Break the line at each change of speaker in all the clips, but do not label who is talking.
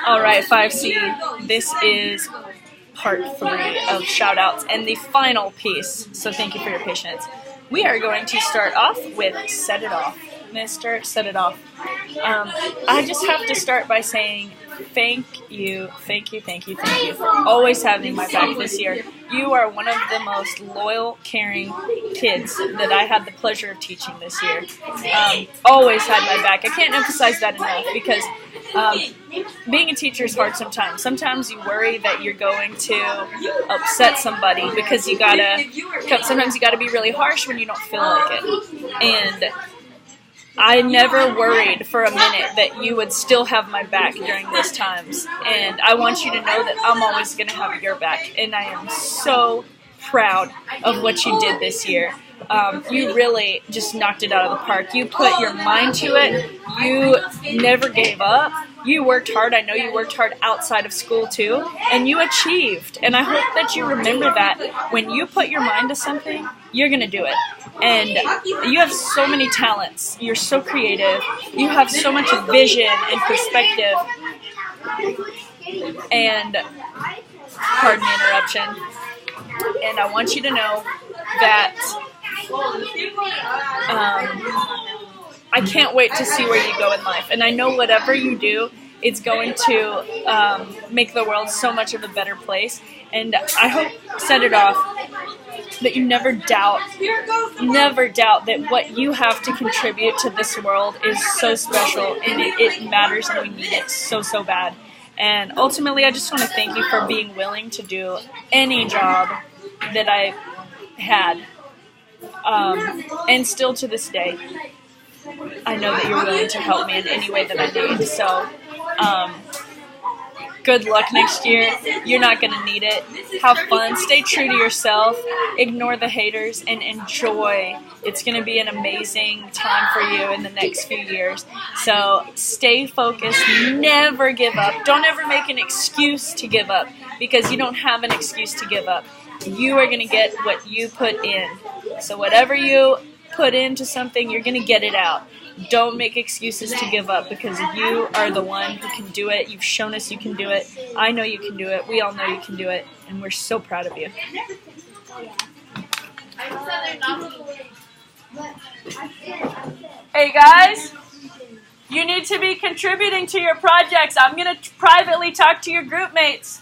Alright, 5C, this is part 3 of shoutouts and the final piece, so thank you for your patience. We are going to start off with Set It Off. Mr. Set It Off. I just have to start by saying thank you for always having my back this year. You are one of the most loyal, caring kids that I had the pleasure of teaching this year. Always had my back. I can't emphasize that enough because being a teacher is hard sometimes. Sometimes you worry that you're going to upset somebody because sometimes you gotta be really harsh when you don't feel like it. And I never worried for a minute that you would still have my back during those times. And I want you to know that I'm always going to have your back. And I am so proud of what you did this year. You really just knocked it out of the park. You put your mind to it. You never gave up. You worked hard. I know you worked hard outside of school too. And you achieved. And I hope that you remember that when you put your mind to something, you're going to do it. And you have so many talents. You're so creative. You have so much vision and perspective. And, pardon the interruption. And I want you to know that I can't wait to see where you go in life. And I know whatever you do, it's going to make the world so much of a better place. And I hope, Set It Off, that you never doubt that what you have to contribute to this world is so special and it matters and we need it so bad. And ultimately, I just want to thank you for being willing to do any job that I had. And still to this day, I know that you're willing to help me in any way that I need. So, good luck next year. You're not going to need it. Have fun. Stay true to yourself. Ignore the haters and enjoy. It's going to be an amazing time for you in the next few years. So stay focused. Never give up. Don't ever make an excuse to give up because you don't have an excuse to give up. You are going to get what you put in. So whatever you put into something, you're going to get it out. Don't make excuses to give up because you are the one who can do it. You've shown us you can do it. I know you can do it. We all know you can do it. And we're so proud of you. Hey guys, you need to be contributing to your projects. I'm going to privately talk to your group mates.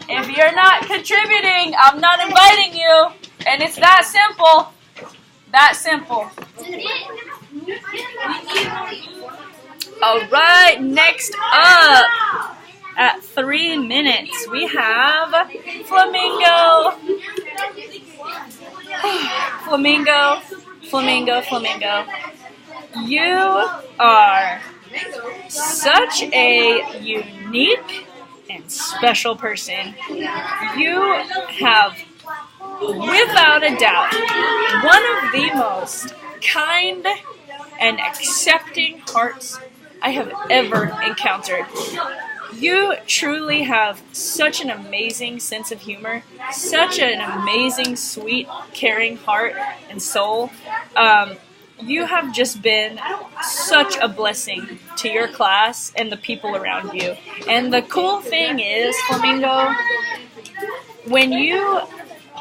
If you're not contributing, I'm not inviting you. And it's that simple. That simple. Alright, next up, at 3 minutes, we have Flamingo. Flamingo. You are such a unique and special person. You have, without a doubt, one of the most kind and accepting hearts I have ever encountered. You truly have such an amazing sense of humor, such an amazing, sweet, caring heart and soul. You have just been such a blessing to your class and the people around you. And the cool thing is, Flamingo, when you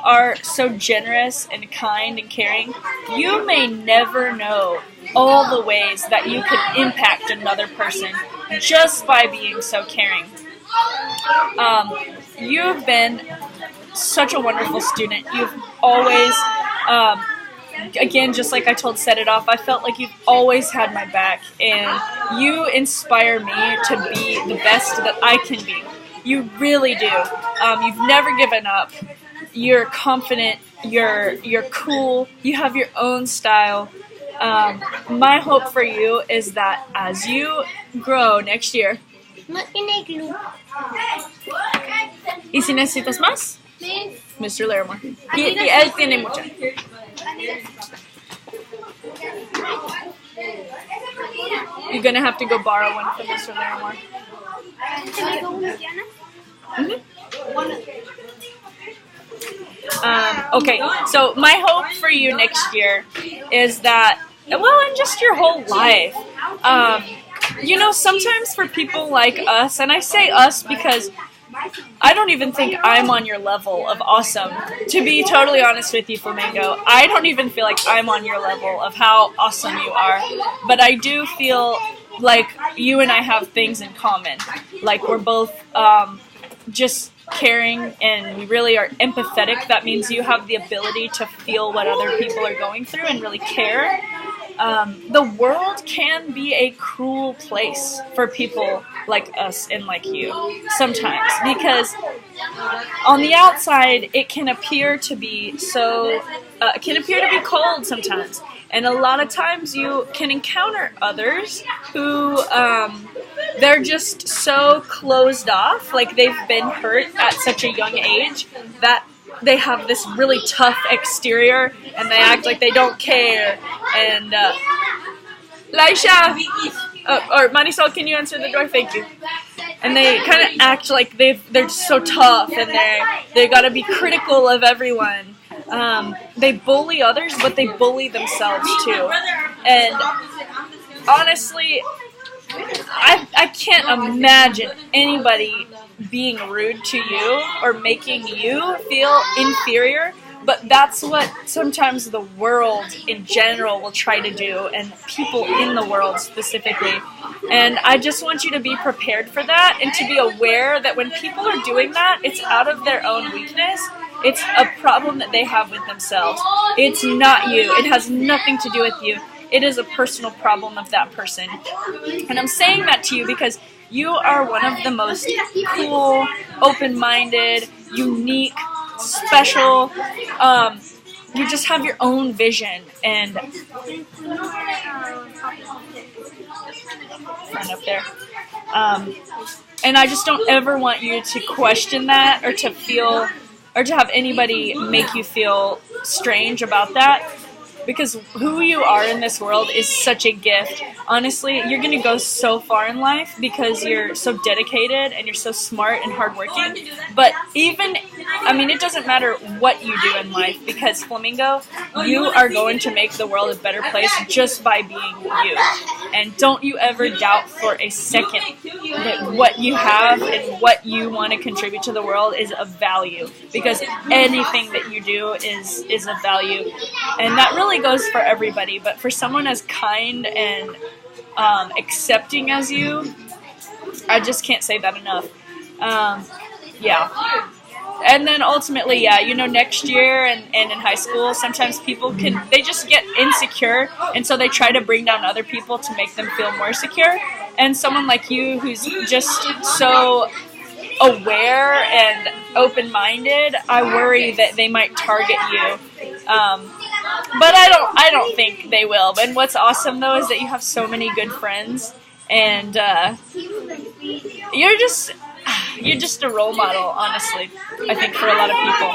are so generous and kind and caring, you may never know all the ways that you could impact another person just by being so caring. You've been such a wonderful student. You've always, again, just like I told Set It Off, I felt like you've always had my back, and you inspire me to be the best that I can be. You really do. You've never given up. You're confident, you're cool, you have your own style. My hope for you is that as you grow next year. ¿Y si necesitas más? Mr. Larimore. Y él tiene mucha. You're gonna have to go borrow one from Mr. Larimore. Okay, so my hope for you next year is that, well, in just your whole life, sometimes for people like us, and I say us because I don't even think I'm on your level of awesome. To be totally honest with you, Flamingo, I don't even feel like I'm on your level of how awesome you are. But I do feel like you and I have things in common. Like we're both just caring and we really are empathetic. That means you have the ability to feel what other people are going through and really care. The world can be a cruel place for people like us and like you sometimes, because on the outside it can appear to be cold sometimes, and a lot of times you can encounter others who they're just so closed off, like they've been hurt at such a young age that they have this really tough exterior and they act like they don't care. And Laisha, or Marisol, can you answer the door? Thank you. And they kind of act like they're just so tough and they gotta be critical of everyone. They bully others, but they bully themselves too. And honestly, I can't imagine anybody being rude to you or making you feel inferior, but that's what sometimes the world in general will try to do, and people in the world specifically. And I just want you to be prepared for that and to be aware that when people are doing that, it's out of their own weakness. It's a problem that they have with themselves. It's not you. It has nothing to do with you. It is a personal problem of that person. And I'm saying that to you because you are one of the most cool, open-minded, unique, special, you just have your own vision, and right up there. And I just don't ever want you to question that or to feel, or to have anybody make you feel strange about that. Because who you are in this world is such a gift. Honestly, you're going to go so far in life because you're so dedicated and you're so smart and hardworking. But it doesn't matter what you do in life, because Flamingo, you are going to make the world a better place just by being you. And don't you ever doubt for a second that what you have and what you want to contribute to the world is of value. Because anything that you do is of value. And that really goes for everybody, but for someone as kind and accepting as you, I just can't say that enough. Yeah. And then ultimately, next year and in high school, sometimes people they just get insecure, and so they try to bring down other people to make them feel more secure. And someone like you who's just so aware and open-minded, I worry that they might target you. But I don't think they will. And what's awesome though is that you have so many good friends, and you're just a role model, honestly, I think, for a lot of people.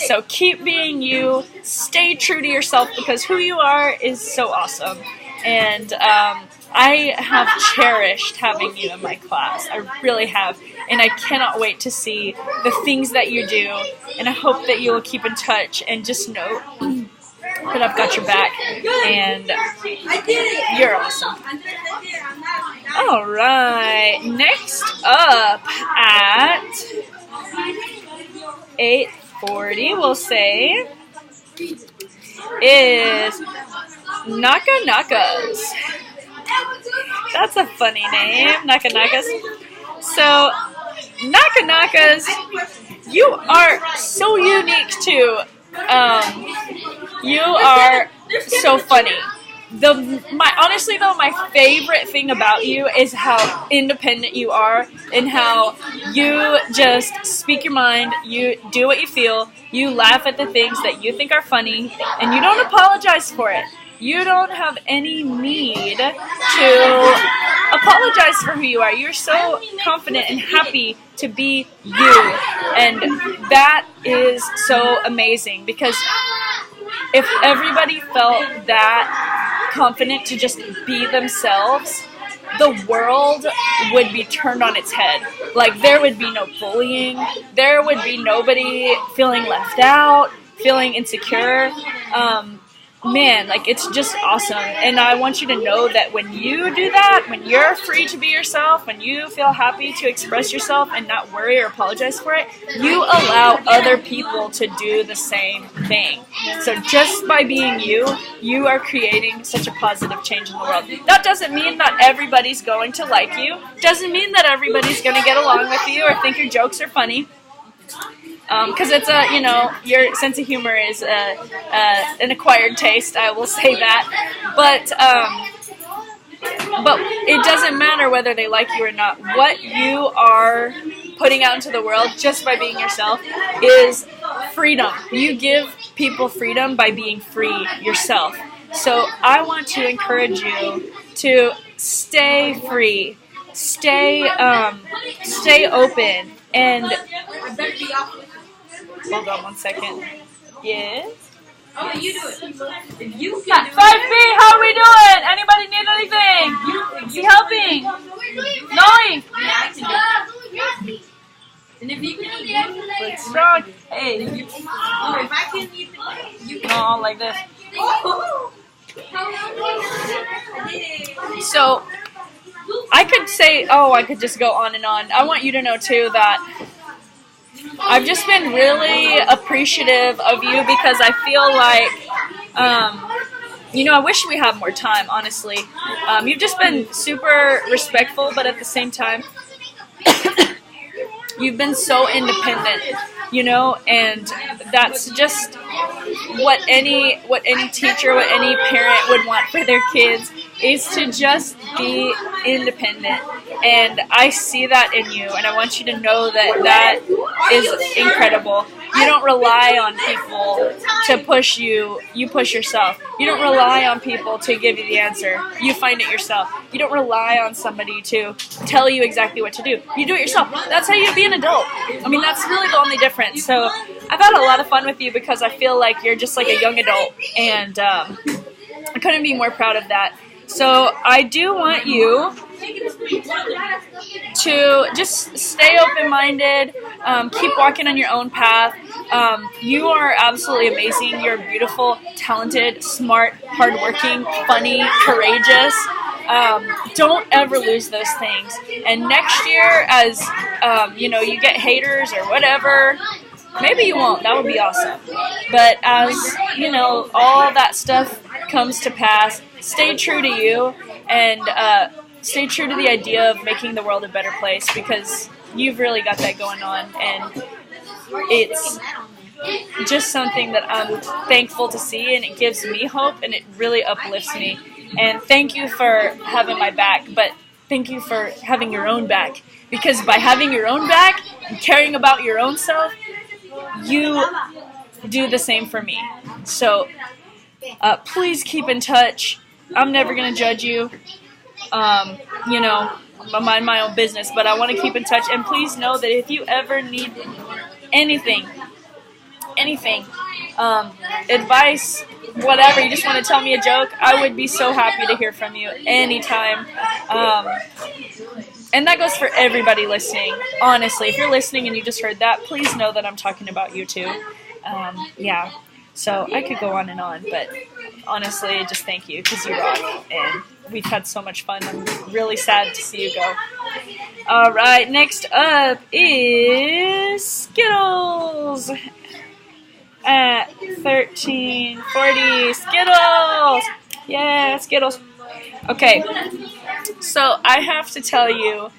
So keep being you, stay true to yourself, because who you are is so awesome. And I have cherished having you in my class. I really have. And I cannot wait to see the things that you do. And I hope that you will keep in touch and just know that I've got your back. And you're awesome. All right. Next up at 8:40, we'll say, is Nakanakas. That's a funny name, Nakanakas. So, Nakanakas, you are so unique too. You are so funny. Honestly though, my favorite thing about you is how independent you are and how you just speak your mind, you do what you feel, you laugh at the things that you think are funny, and you don't apologize for it. You don't have any need to apologize for who you are. You're so confident and happy to be you. And that is so amazing, because if everybody felt that confident to just be themselves, the world would be turned on its head. Like, there would be no bullying. There would be nobody feeling left out, feeling insecure. man, like, it's just awesome. And I want you to know that when you do that, when you're free to be yourself, when you feel happy to express yourself and not worry or apologize for it, you allow other people to do the same thing. So just by being you, you are creating such a positive change in the world. That doesn't mean that everybody's going to like you. Doesn't mean that everybody's going to get along with you or think your jokes are funny. Because it's your sense of humor is an acquired taste. I will say that, but it doesn't matter whether they like you or not. What you are putting out into the world just by being yourself is freedom. You give people freedom by being free yourself. So I want to encourage you to stay free, stay open, and. Hold on 1 second. Yes?
Oh, you do it. If you
5B, how are we doing? Anybody need anything? Is he helping? Noe?
And if you can eat
It's strong. Hey.
if I can eat you can.
No, like this. So, I could just go on and on. I want you to know, too, that I've just been really appreciative of you because I feel like, I wish we had more time, honestly. You've just been super respectful, but at the same time, you've been so independent, and that's just what any teacher, what any parent would want for their kids, is to just be independent. And I see that in you, and I want you to know that is incredible. You don't rely on people to push you. You push yourself. You don't rely on people to give you the answer. You find it yourself. You don't rely on somebody to tell you exactly what to do. You do it yourself. That's how you be an adult. I mean, that's really the only difference. So I've had a lot of fun with you because I feel like you're just like a young adult, and I couldn't be more proud of that. So I do want you to just stay open-minded, keep walking on your own path. You are absolutely amazing. You're beautiful, talented, smart, hardworking, funny, courageous. Don't ever lose those things. And next year, as you get haters or whatever, maybe you won't. That would be awesome. But as all that stuff comes to pass, stay true to you, and stay true to the idea of making the world a better place, because you've really got that going on, and it's just something that I'm thankful to see, and it gives me hope, and it really uplifts me. And thank you for having my back, but thank you for having your own back, because by having your own back and caring about your own self, you do the same for me. So please keep in touch. I'm never going to judge you. I mind my own business, but I want to keep in touch. And please know that if you ever need anything, advice, whatever, you just want to tell me a joke, I would be so happy to hear from you anytime. And that goes for everybody listening. Honestly, if you're listening and you just heard that, please know that I'm talking about you too. So I could go on and on, but honestly, just thank you, because you rock, and we've had so much fun. I'm really sad to see you go. All right, next up is Skittles at 1340. Skittles! Yeah, Skittles. Okay, so I have to tell you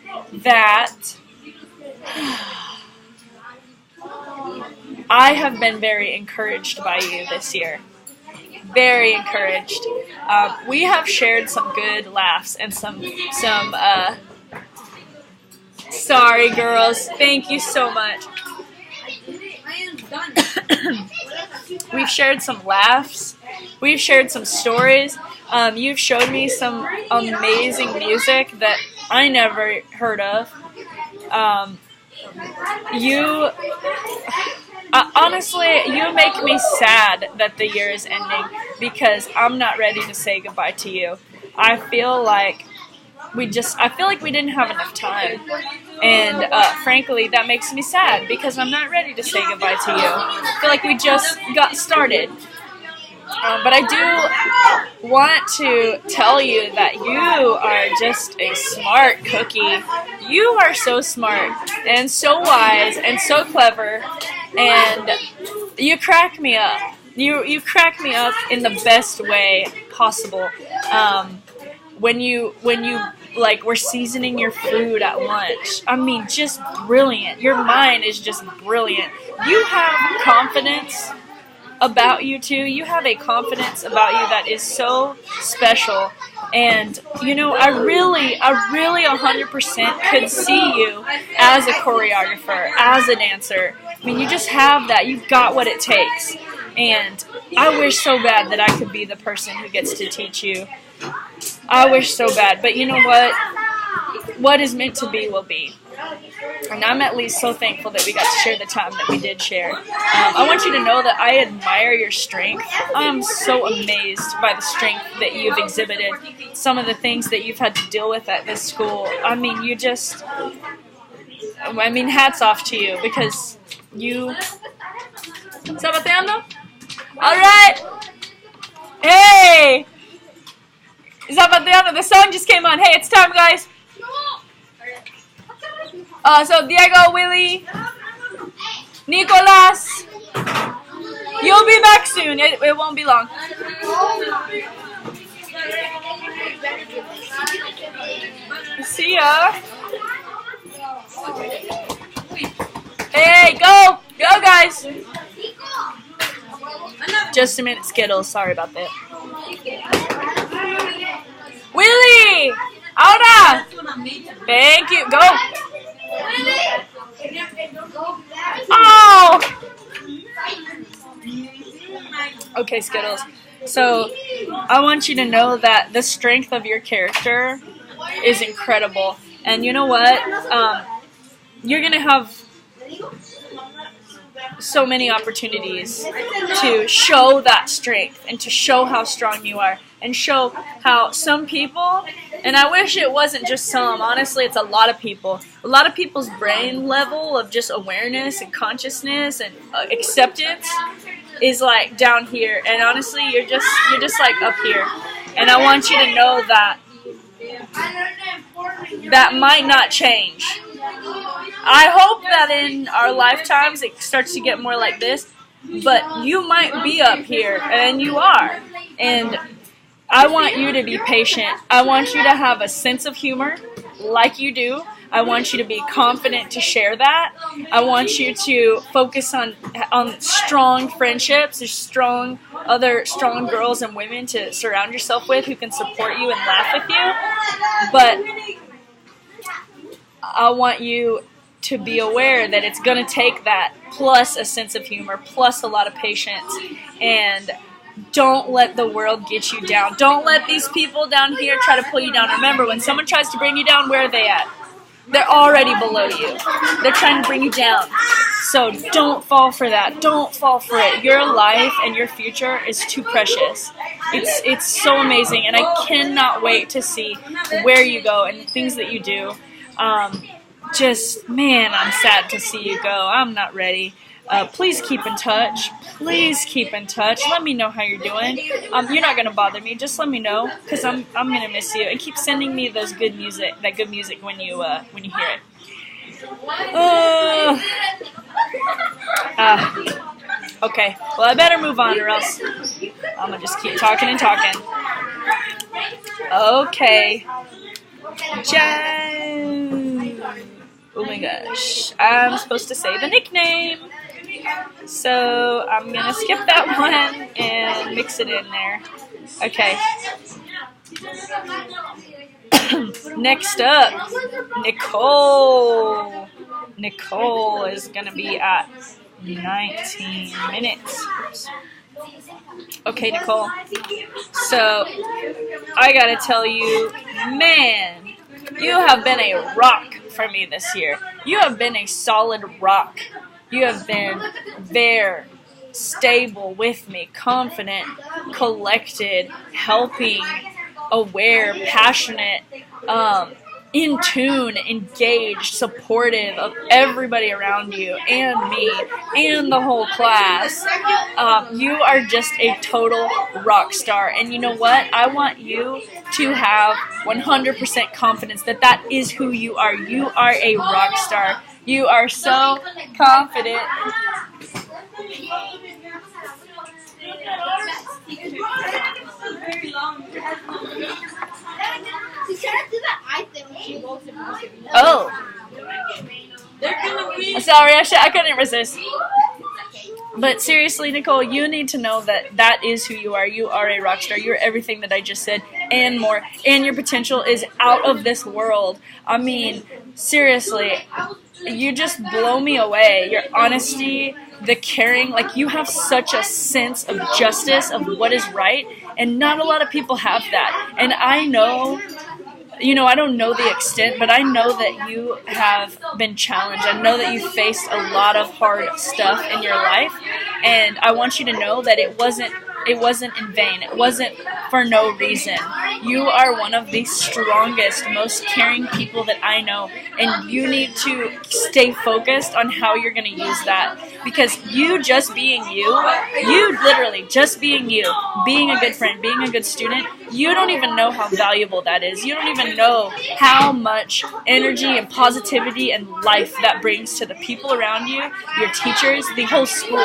that I have been very encouraged by you this year. Very encouraged. We have shared some good laughs and some. Sorry, girls. Thank you so much. We've shared some laughs. We've shared some stories. You've showed me some amazing music that I never heard of. Honestly, you make me sad that the year is ending, because I'm not ready to say goodbye to you. I feel like we didn't have enough time, and frankly, that makes me sad, because I'm not ready to say goodbye to you. I feel like we just got started, But I do want to tell you that you are just a smart cookie. You are so smart and so wise and so clever, and you crack me up. You crack me up in the best way possible. When you like were seasoning your food at lunch. I mean, just brilliant. Your mind is just brilliant. You have confidence about you too. You have a confidence about you that is so special. And you know, I really 100% could see you as a choreographer, as a dancer. I mean, you just have that. You've got what it takes. And I wish so bad that I could be the person who gets to teach you. I wish so bad. But you know what? What is meant to be will be. And I'm at least so thankful that we got to share the time that we did share. I want you to know that I admire your strength. I'm so amazed by the strength that you've exhibited. Some of the things that you've had to deal with at this school. I mean, hats off to you because you... Zapateando? Alright! Hey! Zapateando, the song just came on. Hey, it's time, guys. So Diego, Willie, Nicolas, you'll be back soon. It won't be long. See ya. Hey, go, guys. Just a minute, Skittles. Sorry about that. Willie, ahora. Thank you. Go. Oh! Okay, Skittles. So, I want you to know that the strength of your character is incredible. And you know what? You're going to have so many opportunities to show that strength and to show how strong you are and show how some people, and I wish it wasn't just some, honestly it's a lot of people's brain level of just awareness and consciousness and acceptance is like down here, and honestly you're just like up here, and I want you to know that that might not change. I hope that in our lifetimes it starts to get more like this, but you might be up here, and you are. And I want you to be patient. I want you to have a sense of humor like you do. I want you to be confident to share that. I want you to focus on strong friendships. There's other strong girls and women to surround yourself with who can support you and laugh with you. But I want you to be aware that it's going to take that, plus a sense of humor, plus a lot of patience, and don't let the world get you down. Don't let these people down here try to pull you down. Remember, when someone tries to bring you down, where are they at? They're already below you. They're trying to bring you down. So don't fall for that. Don't fall for it. Your life and your future is too precious. It's so amazing, and I cannot wait to see where you go and things that you do. Man, I'm sad to see you go. I'm not ready. Please keep in touch. Please keep in touch. Let me know how you're doing. You're not gonna bother me. Just let me know, because I'm gonna miss you. And keep sending me that good music when you hear it. Okay. Well, I better move on, or else I'm gonna just keep talking and talking. Okay. Oh my gosh. I'm supposed to say the nickname. So I'm going to skip that one and mix it in there. Okay. Next up, Nicole. Nicole is going to be at 19 minutes. Oops. Okay, Nicole. So I got to tell you, man, you have been a rock for me this year. You have been a solid rock. You have been there, stable with me, confident, collected, helping, aware, passionate. in tune, engaged, supportive of everybody around you and me and the whole class. You are just a total rock star. And you know what? I want you to have 100% confidence that that is who you are. You are a rock star. You are so confident. Oh. Sorry, I couldn't resist. But seriously, Nicole, you need to know that that is who you are. You are a rock star. You're everything that I just said and more. And your potential is out of this world. I mean, seriously, you just blow me away. Your honesty, the caring, like you have such a sense of justice, of what is right. And not a lot of people have that. And I know, I don't know the extent, but I know that you have been challenged. I know that you faced a lot of hard stuff in your life, and I want you to know that it wasn't in vain. It wasn't for no reason. You are one of the strongest, most caring people that I know, and you need to stay focused on how you're going to use that, because you just being you literally just being you, being a good friend, being a good student, you don't even know how valuable that is. You don't even know how much energy and positivity and life that brings to the people around you, your teachers, the whole school.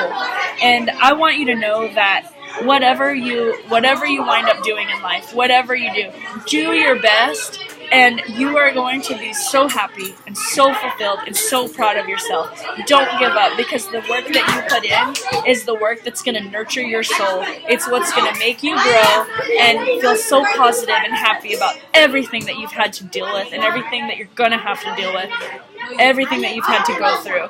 And I want you to know that whatever you wind up doing in life, whatever you do your best, and you are going to be so happy and so fulfilled and so proud of yourself. Don't give up, because the work that you put in is the work that's going to nurture your soul. It's what's going to make you grow and feel so positive and happy about everything that you've had to deal with and everything that you're going to have to deal with, everything that you've had to go through.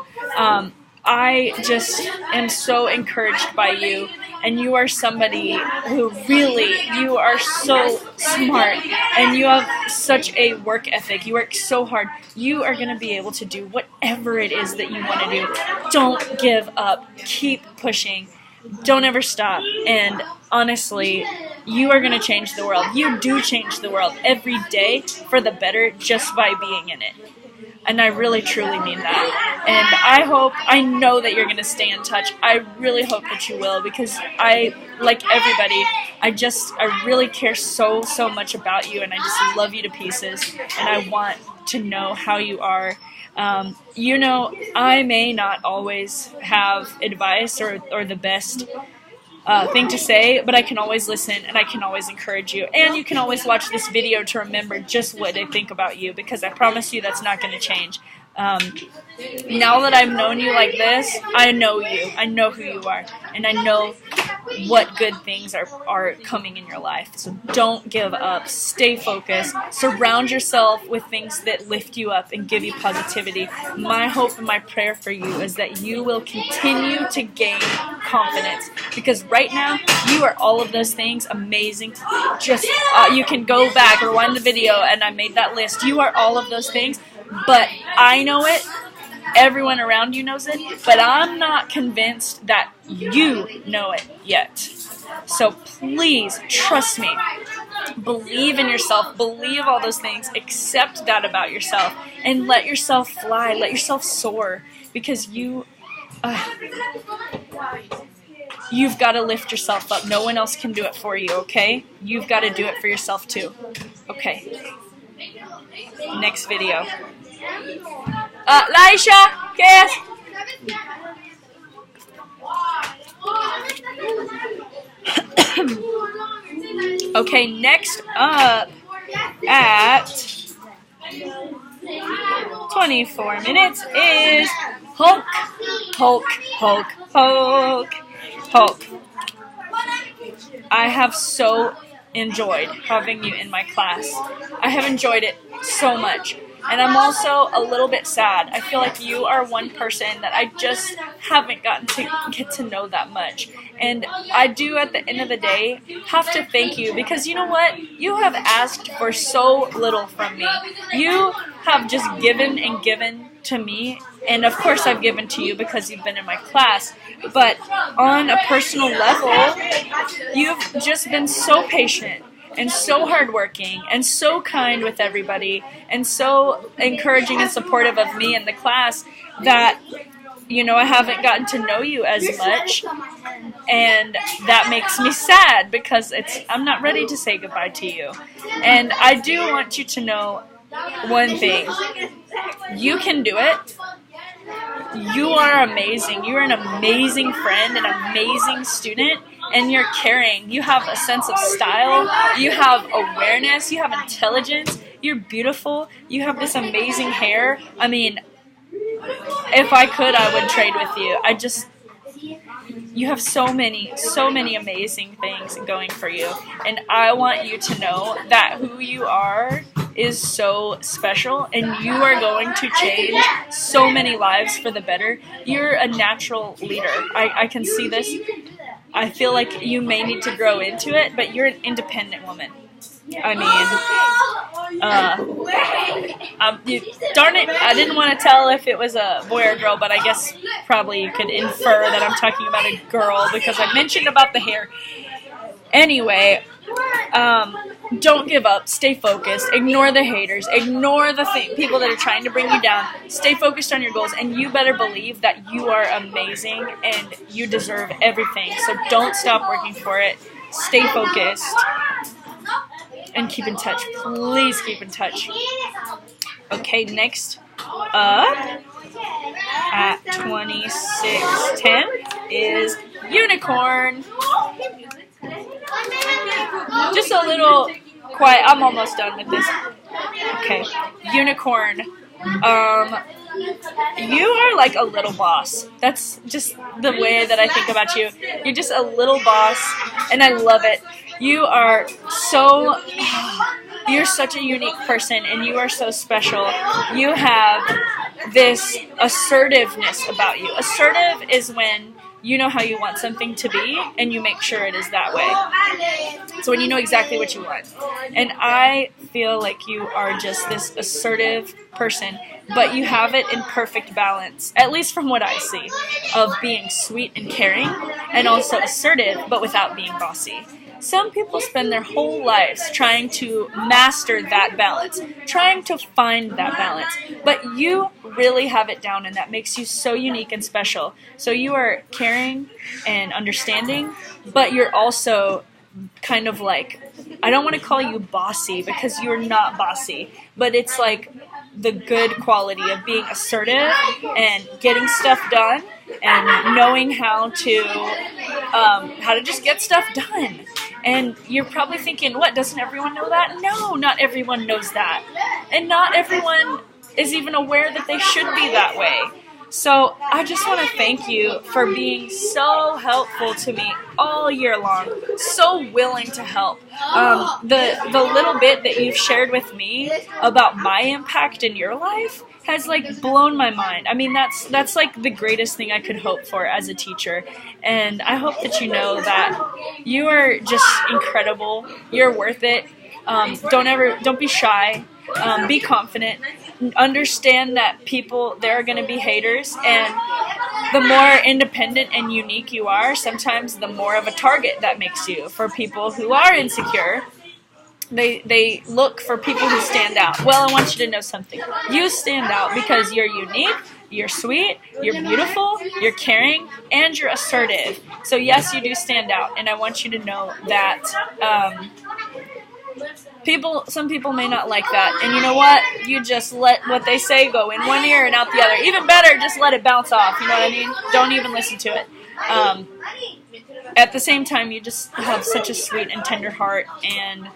I just am so encouraged by you, and you are somebody who you are so smart, and you have such a work ethic. You work so hard. You are going to be able to do whatever it is that you want to do. Don't give up. Keep pushing. Don't ever stop. And honestly, you are going to change the world. You do change the world every day for the better just by being in it. And I really, truly mean that. And I know that you're going to stay in touch. I really hope that you will, because like everybody, I really care so, so much about you, and I just love you to pieces, and I want to know how you are. I may not always have advice or the best thing to say, but I can always listen, and I can always encourage you, and you can always watch this video to remember just what I think about you, because I promise you that's not going to change. Now that I've known you like this, I know you. I know who you are, and I know what good things are coming in your life. So don't give up. Stay focused. Surround yourself with things that lift you up and give you positivity. My hope and my prayer for you is that you will continue to gain confidence, because right now you are all of those things. Amazing. Just you can go back, rewind the video, and I made that list. You are all of those things, but I know it. Everyone around you knows it, but I'm not convinced that you know it yet. So please, trust me. Believe in yourself. Believe all those things. Accept that about yourself. And let yourself fly. Let yourself soar. Because you've got to lift yourself up. No one else can do it for you, okay? You've got to do it for yourself too. Okay. Next video. Laisha, Cass. Okay, next up at 24 minutes is Hulk. Hulk, Hulk, Hulk, Hulk. I have so enjoyed having you in my class. I have enjoyed it so much. And I'm also a little bit sad. I feel like you are one person that I just haven't gotten to get to know that much. And I do, at the end of the day, have to thank you, because you know what? You have asked for so little from me. You have just given and given to me. And of course I've given to you because you've been in my class. But on a personal level, you've just been so patient and so hardworking and so kind with everybody and so encouraging and supportive of me and the class that, you know, I haven't gotten to know you as much, and that makes me sad because I'm not ready to say goodbye to you. And I do want you to know one thing. You can do it. You are amazing. You're an amazing friend, an amazing student, and you're caring. You have a sense of style. You have awareness. You have intelligence. You're beautiful. You have this amazing hair. I mean, if I could, I would trade with you. You have so many amazing things going for you. And I want you to know that who you are is so special, and you are going to change so many lives for the better. You're a natural leader. I can see this. I feel like you may need to grow into it, but you're an independent woman. I mean, darn it, I didn't want to tell if it was a boy or girl, but I guess probably you could infer that I'm talking about a girl because I mentioned about the hair. Anyway, don't give up. Stay focused. Ignore the haters. Ignore the people that are trying to bring you down. Stay focused on your goals, and you better believe that you are amazing and you deserve everything. So don't stop working for it. Stay focused. And keep in touch. Please keep in touch. Okay, next up at 2610 is Unicorn. Just a little quiet. I'm almost done with this. Okay, Unicorn. You are like a little boss. That's just the way that I think about you. You're just a little boss, and I love it. You're such a unique person, and you are so special. You have this assertiveness about you. Assertive is when you know how you want something to be, and you make sure it is that way. So when you know exactly what you want. And I feel like you are just this assertive person, but you have it in perfect balance, at least from what I see, of being sweet and caring, and also assertive, but without being bossy. Some people spend their whole lives trying to master that balance, trying to find that balance. But you really have it down, and that makes you so unique and special. So you are caring and understanding, but you're also kind of like, I don't want to call you bossy because you're not bossy, but it's like the good quality of being assertive and getting stuff done and knowing how to just get stuff done. And you're probably thinking, what, doesn't everyone know that? No, not everyone knows that. And not everyone is even aware that they should be that way. So I just want to thank you for being so helpful to me all year long, so willing to help. The little bit that you've shared with me about my impact in your life has like blown my mind. I mean, that's like the greatest thing I could hope for as a teacher. And I hope that you know that you are just incredible. You're worth it. Don't be shy. Be confident. Understand that there are going to be haters, and the more independent and unique you are, sometimes the more of a target that makes you for people who are insecure. They look for people who stand out. Well, I want you to know something. You stand out because you're unique, you're sweet, you're beautiful, you're caring, and you're assertive. So yes, you do stand out, and I want you to know that some people may not like that. And you know what? You just let what they say go in one ear and out the other. Even better, just let it bounce off. You know what I mean? Don't even listen to it. At the same time, you just have such a sweet and tender heart, and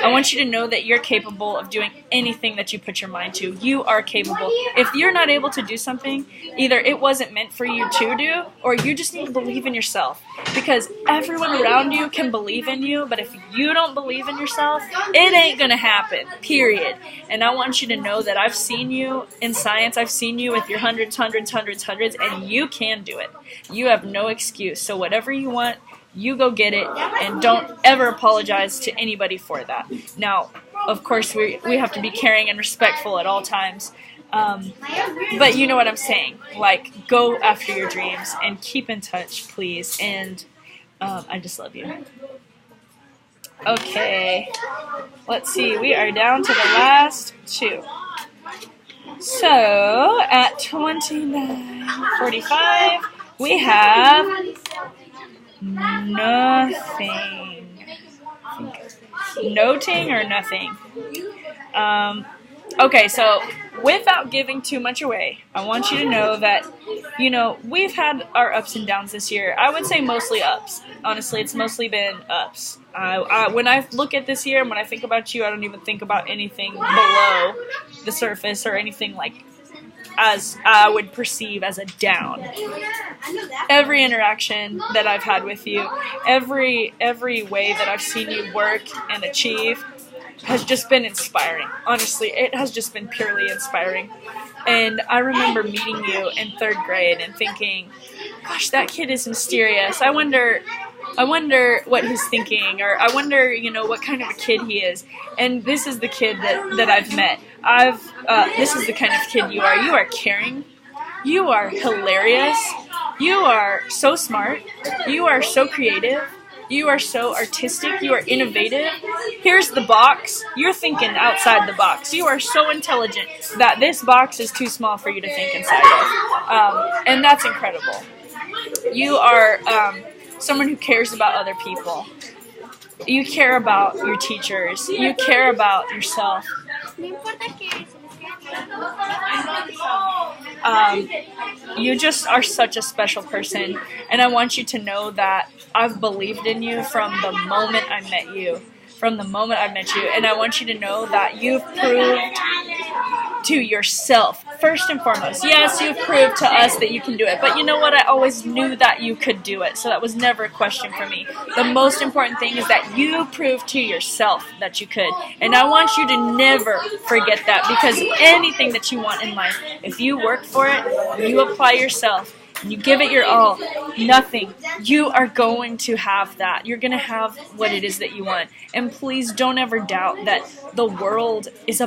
I want you to know that you're capable of doing anything that you put your mind to. You are capable. If you're not able to do something, either it wasn't meant for you to do, or you just need to believe in yourself, because everyone around you can believe in you, but if you don't believe in yourself, it ain't gonna happen, period. And I want you to know that I've seen you in science. I've seen you with your hundreds, and you can do it. You have no excuse. So whatever you want, you go get it, and don't ever apologize to anybody for that. Now, of course, we have to be caring and respectful at all times, but you know what I'm saying. Like, go after your dreams and keep in touch, please, and I just love you. Okay. Let's see. We are down to the last two. So, at 29:45, we have nothing. Noting or nothing? Okay, so without giving too much away, I want you to know that, we've had our ups and downs this year. I would say mostly ups. Honestly, it's mostly been ups. When I look at this year and when I think about you, I don't even think about anything below the surface or anything as I would perceive as a down. Every interaction that I've had with you, every way that I've seen you work and achieve has just been inspiring. Honestly, it has just been purely inspiring. And I remember meeting you in 3rd grade and thinking, gosh, that kid is mysterious. I wonder what he's thinking, or I wonder, what kind of a kid he is. And this is the kid that I've met. This is the kind of kid you are. You are caring. You are hilarious. You are so smart. You are so creative. You are so artistic. You are innovative. Here's the box. You're thinking outside the box. You are so intelligent that this box is too small for you to think inside of. And that's incredible. You are someone who cares about other people. You care about your teachers. You care about yourself. You just are such a special person, and I want you to know that I've believed in you from the moment I met you. And I want you to know that you've proved to yourself, first and foremost. Yes, you've proved to us that you can do it, but you know what? I always knew that you could do it, so that was never a question for me. The most important thing is that you proved to yourself that you could, and I want you to never forget that, because anything that you want in life, if you work for it, you apply yourself, and you give it your all, nothing, you are going to have that. You're going to have what it is that you want. And please don't ever doubt that the world is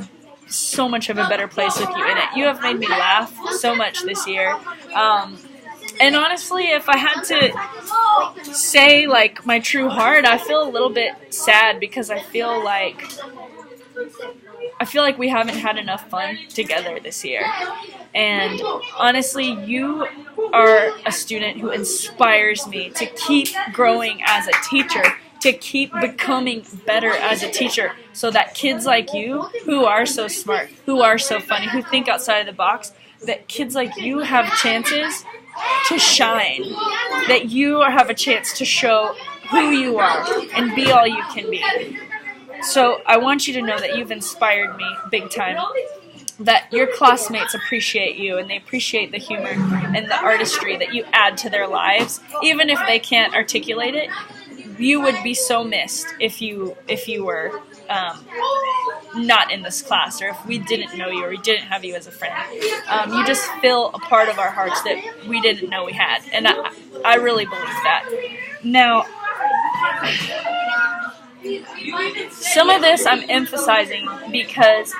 so much of a better place with you in it. You have made me laugh so much this year. And honestly, if I had to say my true heart, I feel a little bit sad, because I feel like we haven't had enough fun together this year. And honestly, you are a student who inspires me to keep growing as a teacher, to keep becoming better as a teacher, so that kids like you, who are so smart, who are so funny, who think outside of the box, that kids like you have chances to shine, that you have a chance to show who you are and be all you can be. So I want you to know that you've inspired me big time, that your classmates appreciate you, and they appreciate the humor and the artistry that you add to their lives. Even if they can't articulate it, you would be so missed if you were not in this class, or if we didn't know you, or we didn't have you as a friend. You just fill a part of our hearts that we didn't know we had, and I really believe that. Now, some of this I'm emphasizing because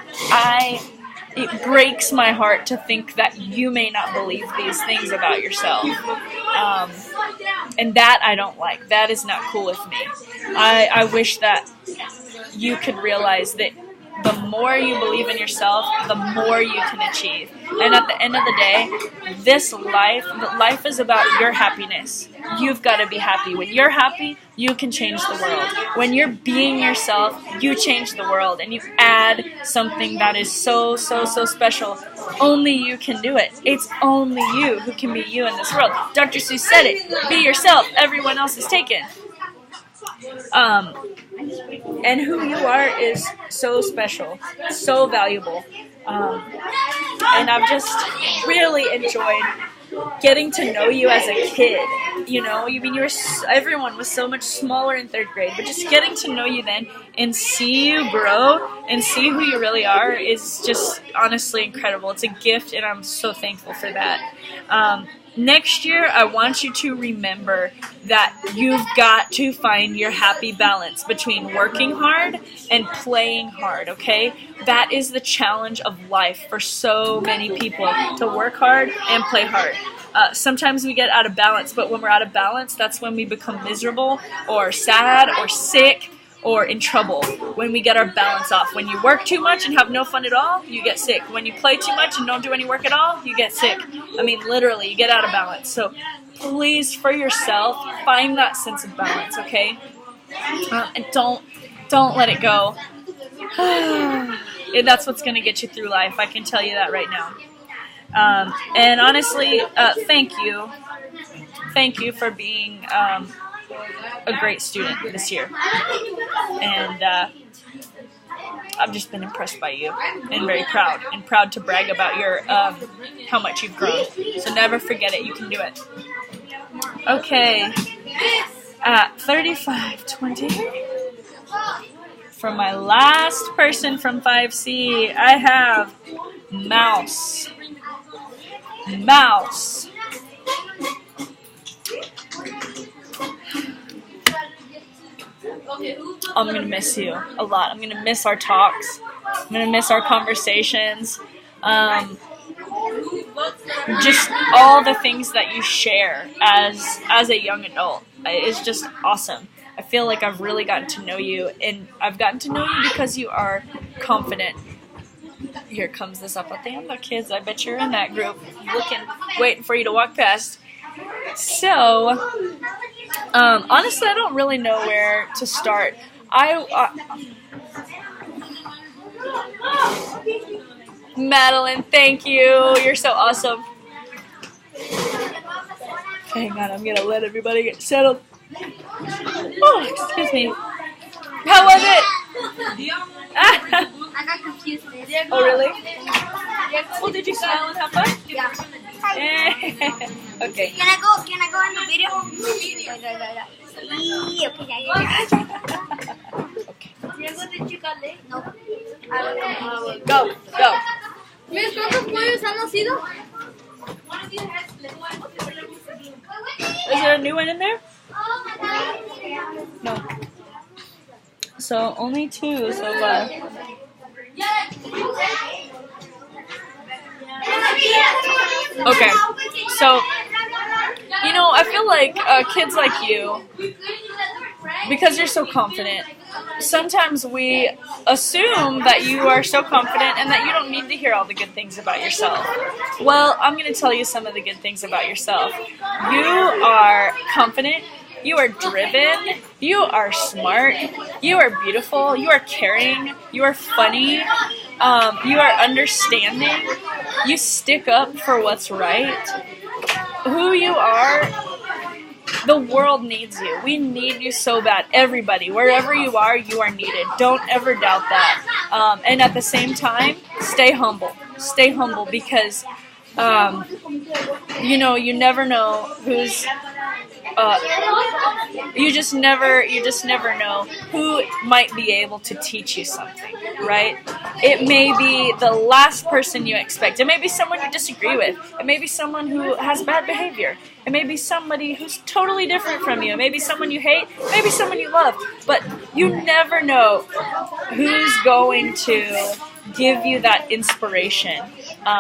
it breaks my heart to think that you may not believe these things about yourself. And that I don't like. That is not cool with me. I wish that you could realize that the more you believe in yourself, the more you can achieve. And at the end of the day, life is about your happiness. You've got to be happy. When you're happy, you can change the world. When you're being yourself, you change the world, and you add something that is so, so, so special. Only you can do it. It's only you who can be you in this world. Dr. Seuss said it. Be yourself. Everyone else is taken. And who you are is so special, so valuable. And I've just really enjoyed getting to know you as a kid. Everyone was so much smaller in 3rd grade, but just getting to know you then and see you grow and see who you really are is just honestly incredible. It's a gift, and I'm so thankful for that. Next year, I want you to remember that you've got to find your happy balance between working hard and playing hard, okay? That is the challenge of life for so many people, to work hard and play hard. Sometimes we get out of balance, but when we're out of balance, that's when we become miserable or sad or sick or in trouble, when we get our balance off. When you work too much and have no fun at all, you get sick. When you play too much and don't do any work at all, you get sick. I mean, literally, you get out of balance. So please, for yourself, find that sense of balance, okay? And don't let it go. And that's what's going to get you through life. I can tell you that right now. And honestly, thank you. Thank you for being a great student this year. And I've just been impressed by you and very proud to brag about your how much you've grown. So never forget it. You can do it. Okay. At 35:20, from my last person from 5C, I have Mouse. I'm going to miss you a lot. I'm going to miss our talks. I'm going to miss our conversations. Just all the things that you share as a young adult is just awesome. I feel like I've really gotten to know you, and I've gotten to know you because you are confident. Here comes this Zapatando kids. I bet you're in that group, waiting for you to walk past. So, honestly, I don't really know where to start. Madeline, thank you. You're so awesome. Hang on, I'm gonna let everybody get settled. Oh, excuse me. How was it?
I got confused.
Oh, really? Well, did you smile and have fun?
Yeah.
Okay.
Can I go in the video?
Okay.
No.
Go.
Miss, ¿cuántos pollos han nacido?
Is there a new one in there? No. So only 2 so far. Okay. So, I feel like kids like you, because you're so confident, sometimes we assume that you are so confident and that you don't need to hear all the good things about yourself. Well, I'm going to tell you some of the good things about yourself. You are confident. You are driven. You are smart. You are beautiful. You are caring. You are funny. You are understanding. You stick up for what's right. Who you are, the world needs you. We need you so bad. Everybody, wherever you are needed. Don't ever doubt that. And at the same time, stay humble. Stay humble because, you never know who's... you just never know who might be able to teach you something, right? It may be the last person you expect. It may be someone you disagree with. It may be someone who has bad behavior. It may be somebody who's totally different from you. It may be someone you hate. It may be someone you love. But you never know who's going to give you that inspiration,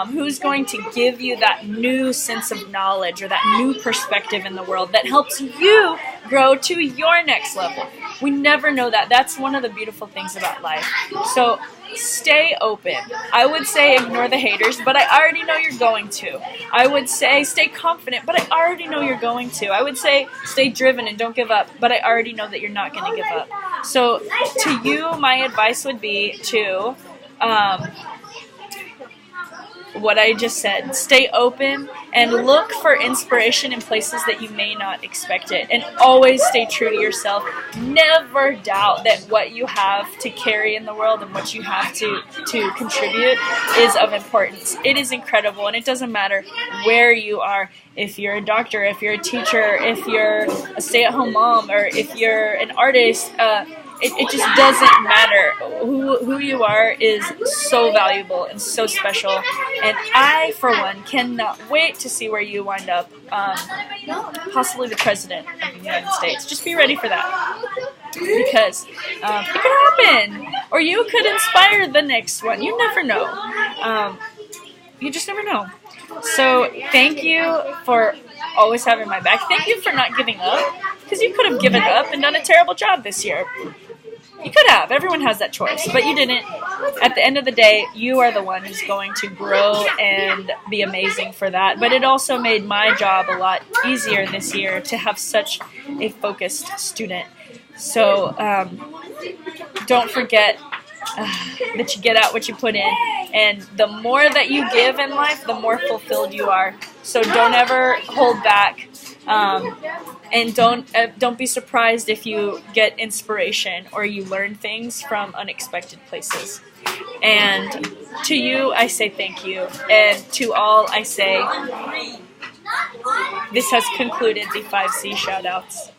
who's going to give you that new sense of knowledge or that new perspective in the world that helps you grow to your next level. We never know that. That's one of the beautiful things about life. So stay open. I would say ignore the haters, but I already know you're going to. I would say stay confident, but I already know you're going to. I would say stay driven and don't give up, but I already know that you're not going to give up. So to you, my advice would be to... what I just said. Stay open and look for inspiration in places that you may not expect it. And always stay true to yourself. Never doubt that what you have to carry in the world and what you have to contribute is of importance. It is incredible, and it doesn't matter where you are. If you're a doctor, if you're a teacher, if you're a stay-at-home mom, or if you're an artist, it just doesn't matter. Who you are is so valuable and so special. And I, for one, cannot wait to see where you wind up. Possibly the president of the United States. Just be ready for that. Because it could happen. Or you could inspire the next one. You never know. You just never know. So thank you for always having my back. Thank you for not giving up. Because you could have given up and done a terrible job this year. You could have. Everyone has that choice, but you didn't. At the end of the day, you are the one who's going to grow and be amazing for that. But it also made my job a lot easier this year to have such a focused student. So don't forget that you get out what you put in. And the more that you give in life, the more fulfilled you are. So don't ever hold back. And don't be surprised if you get inspiration or you learn things from unexpected places. And to you, I say thank you. And to all, I say this has concluded the 5C shoutouts.